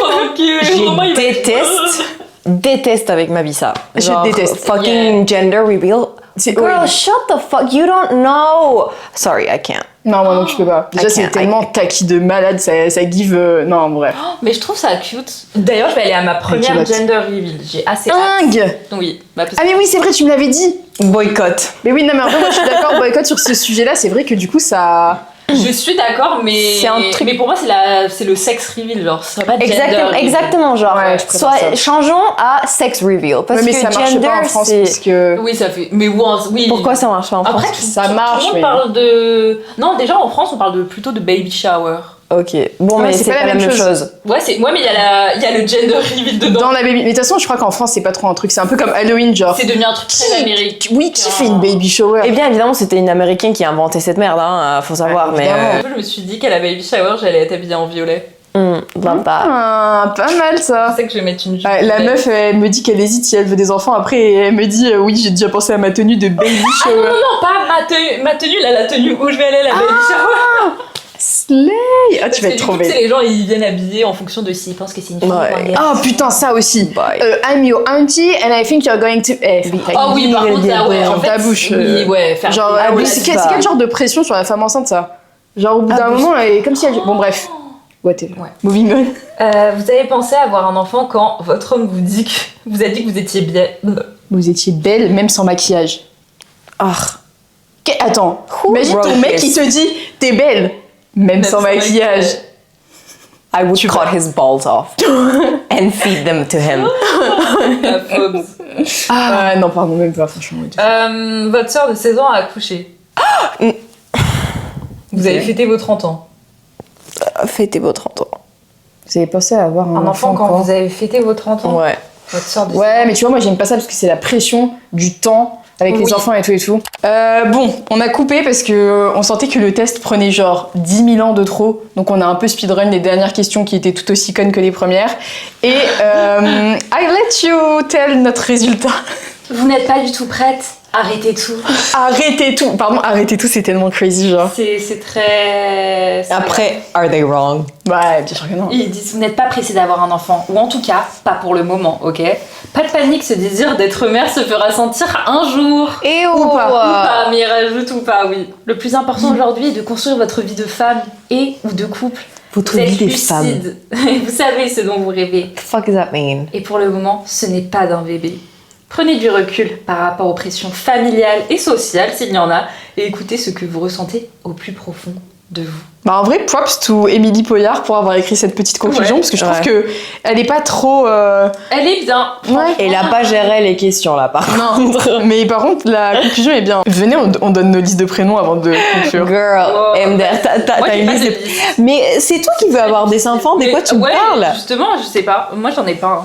pendant que Romain, il va- Déteste avec ma vie ça. Je Genre, déteste. Fucking gender reveal. c'est Girl, horrible. shut the fuck. You don't know. Sorry, I can't. Non, moi non, je peux pas. Déjà, I c'est can't, tellement tacky de malade, ça give. Non, bref. Mais je trouve ça cute. D'ailleurs, je vais aller à ma première Culotte. gender reveal. J'ai assez hâte. Dingue. Oui. Bah, parce Ah, mais oui, c'est vrai, tu me l'avais dit. Boycott. Mais oui, non, mais en vrai, moi, je suis d'accord, boycott sur ce sujet-là, c'est vrai que du coup, ça. Je suis d'accord, mais C'est un truc- mais pour moi c'est le sex reveal, genre ce serait pas gender Exactement, reveal. exactement, genre. Ouais, je préfère ça. Changeons à sex reveal. Parce Ouais, mais que ça marche gender, pas en France c'est. parce que. Oui, ça fait. Mais oui. Pourquoi ça marche pas en Après, France? Ça marche, tout le monde mais- parle de. Non, déjà en France, on parle plutôt de baby shower. Ok. Bon, Ouais, mais c'est pas la même chose. Ouais, mais il y a le gender reveal dedans. Dans la baby. Mais de toute façon, je crois qu'en France, c'est pas trop un truc. C'est un peu comme Halloween, genre. C'est devenu un truc très américain. Oui, qui fait une baby shower? Eh bien, évidemment, c'était une américaine qui a inventé cette merde, hein, faut savoir, Ouais, mais. évidemment. Je me suis dit qu'à la baby shower, j'allais être habillée en violet. Pas. Ah, pas mal ça. C'est ça que je vais mettre une jupe. Ouais, la meuf, elle me dit qu'elle hésite si elle veut des enfants. Après, elle me dit oui, j'ai déjà pensé à ma tenue de baby shower. Non, pas ma tenue, là, la tenue où je vais aller à la baby shower. Slay! Ah, Parce tu vas que être du trop coup, belle. les gens, ils viennent habiller en fonction de s'ils pensent que c'est une fille Ouais. ou un gars. Oh putain, ça aussi. Bye. I'm your auntie and I think you're going to. Oh oui, par contre, ça, ouais, en dans fait, ta bouche. oui, ouais, faire Genre, Ah oui, mais c'est c'est ça. quel genre de pression sur la femme enceinte ça? Genre, au bout d'un moment, elle est comme si elle. Bon, bref. Whatever. Ouais. Moving on. Vous avez pensé avoir un enfant quand votre homme vous a dit que vous étiez bien. Vous étiez belle, même sans maquillage. Ah. Attends, Who imagine ton wrote mec this? qui te dit t'es belle, même sans maquillage. I would cut his balls off and feed them to him. La Forbes. Ah non, pardon, même pas, franchement. Votre sœur de 16 ans a accouché. Vous avez fêté vos 30 ans. Fêtez vos 30 ans. Vous avez pensé à avoir Un enfant quand vous avez fêté vos 30 ans. Ouais. Votre sœur de 16 ans. Ouais, mais tu vois, moi j'aime pas ça parce que c'est la pression du temps avec Oui. les enfants et tout et tout. Bon, on a coupé parce que on sentait que le test prenait genre 10 000 ans de trop. Donc on a un peu speedrun les dernières questions qui étaient tout aussi connes que les premières. Et I let you tell notre résultat. Vous n'êtes pas du tout prête. Arrêtez tout. Arrêtez tout. Pardon, arrêtez tout, c'est tellement crazy, genre. C'est très... Après, are they wrong? Ouais, bien sûr que non. Ils disent, vous n'êtes pas pressé d'avoir un enfant. Ou en tout cas, pas pour le moment, ok? Pas de panique, ce désir d'être mère se fera sentir un jour. Et Ou pas. Ou pas, mais rajoute ou pas, oui. Le plus important aujourd'hui est de construire votre vie de femme et ou de couple. Votre Vous êtes vie des femmes. lucide. Vous savez ce dont vous rêvez. The fuck does that mean? Et pour le moment, ce n'est pas d'un bébé. Prenez du recul par rapport aux pressions familiales et sociales, s'il y en a, et écoutez ce que vous ressentez au plus profond de vous. Bah en vrai, props to Émilie Poyard pour avoir écrit cette petite conclusion, Ouais. parce que je trouve que elle est pas trop... Elle est bien. Ouais. Elle a pas géré les questions là, par Non, mais par contre, la conclusion est bien. Venez, on donne nos listes de prénoms avant de conclure. Girl, Oh. MDR, t'as Moi, j'ai une pas liste de de- liste. Mais c'est toi qui veux avoir des enfants, de quoi tu me Ouais, parles? Justement, je sais pas. Moi, j'en ai pas.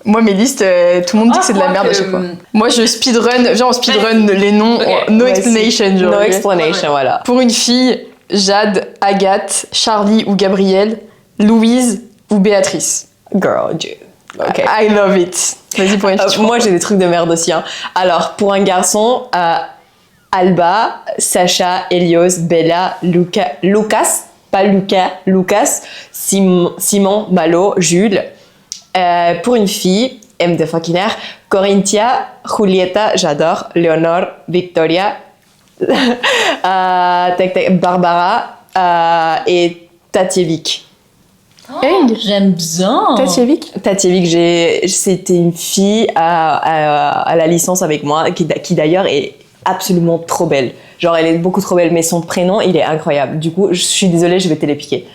Moi, mes listes, tout le monde dit que c'est de la merde à chaque fois. Moi, je speedrun, genre on speedrun les noms, Ok. no Vas-y. explanation, genre. No ok. explanation, voilà. Pour une fille, Jade, Agathe, Charlie ou Gabrielle, Louise ou Béatrice. Girl, Dieu. Ok. I love it. Vas-y pour une fille. Moi, j'ai des trucs de merde aussi. Hein. Alors, pour un garçon, Alba, Sacha, Elios, Bella, Lucas, pas Lucas, Lucas, Simon, Malo, Jules. Pour une fille, M de fucking R, Corinthia, Julieta, j'adore, Léonore, Victoria, Barbara et Tatjevik. Hey, J'aime bien. Tatjevik. Tatjevik, c'était une fille à la licence avec moi, qui d'ailleurs est absolument trop belle. Genre, elle est beaucoup trop belle, mais son prénom, il est incroyable. Du coup, je suis désolée, je vais te les piquer.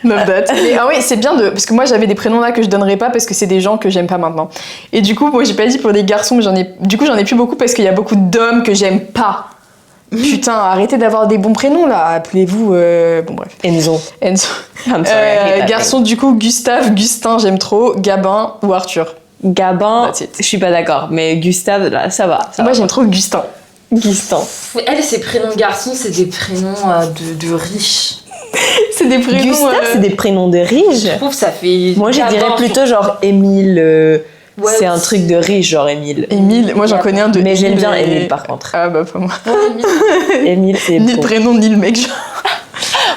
Love that. Mais ah oui, c'est bien de. Parce que moi, j'avais des prénoms là que je donnerais pas parce que c'est des gens que j'aime pas maintenant. Et du coup, moi, j'ai pas dit pour des garçons, mais j'en ai plus beaucoup parce qu'il y a beaucoup d'hommes que j'aime pas. Putain, arrêtez d'avoir des bons prénoms là. Appelez-vous. Bon, bref. Enzo. Enzo. I'm sorry, I hate that Garçon, du coup, Gustave, Gustin, j'aime trop. Gabin ou Arthur. name. Gabin, That's it. je suis pas d'accord, mais Gustave, là, ça va. Moi, j'aime trop Gustin. Gustin. Elle, ses prénoms garçons, c'est des prénoms de riches. C'est des prénoms. Gustave, c'est des prénoms de riches. Je trouve que ça fait. Moi, je Gabin, dirais plutôt genre Émile. Ouais, c'est un truc de riche, genre Émile. Émile, moi j'en connais un de. Mais j'aime bien et- Émile par contre. Ah bah pas moi. Émile, c'est Ni le beau. prénom ni le mec. genre.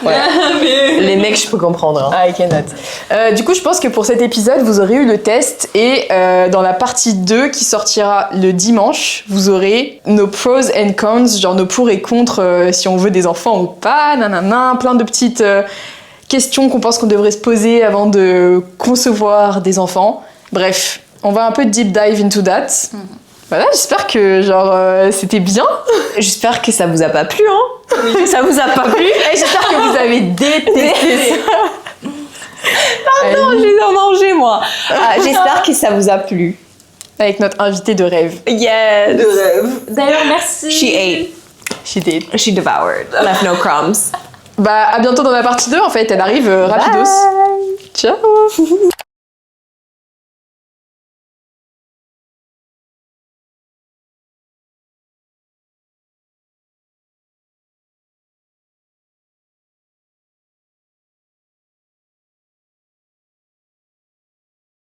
Ouais. Mais... Les mecs, je peux comprendre. Hein. Ah, I cannot. Du coup, je pense que pour cet épisode, vous aurez eu le test et dans la partie 2 qui sortira le dimanche, vous aurez nos pros and cons, genre nos pour et contre si on veut des enfants ou pas, nanana, plein de petites questions qu'on pense qu'on devrait se poser avant de concevoir des enfants. Bref, on va un peu deep dive into that. Voilà, j'espère que genre c'était bien. J'espère que ça vous a pas plu, hein. Ça vous a pas plu. Et j'espère que vous avez détesté ça. Pardon, je les ai mangés, moi. J'espère que ça vous a plu. Avec notre invité de rêve. Yes. D'ailleurs, merci. She ate. She did. She devoured. Left no crumbs. Bah à bientôt dans la partie 2 en fait, elle arrive rapidos. Bye. Ciao.